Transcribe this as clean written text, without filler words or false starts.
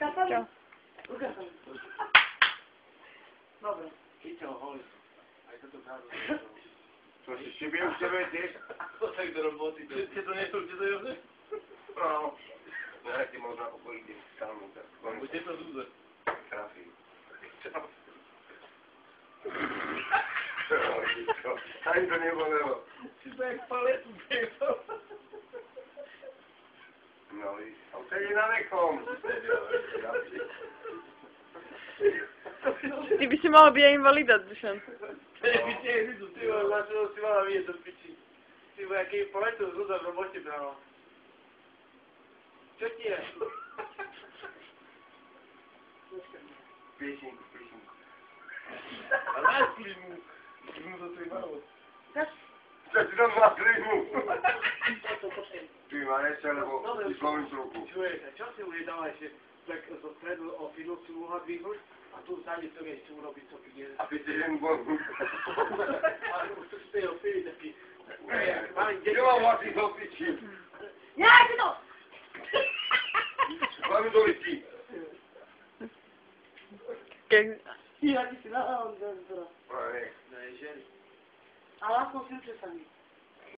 Čau. Ukázam. Dobre. Chyťte ho holi. Aj toto kázu. Čo si šibie už tebe tiež? Ako tak do roboty. Ste to nechcú, kde to je? No. Ja ti možná pokojíte sám. Buďte to zúze. Trafí. Ani to nebolelo. Si to jak paletu pekol. No víš, a už je na nekom. Ty by si mal byť aj invalida, Dušan. Ty vole, na čo si mala vidieť do piči. Ty vole, aký paletu zúza v robote brala. Čo ti je? Piešinku, piešinku. A náskli mu. Mu to tu je malo. Čo ti tam má klimu? Ty ma ešte, lebo ti slovím ruku. Čo si bude dávať ešte tak zo stredu o filu si mohla dvihnúť a tu vzade to ešte urobiť co pide. Aby ti jen bohu. Ale už to ste o fili taký. Čo mám vlastný do piči? Nejde to! Hlavne do listi. Ja ti si dala on zora. No, nie. No je ženy. Ale aspoň si učesaný.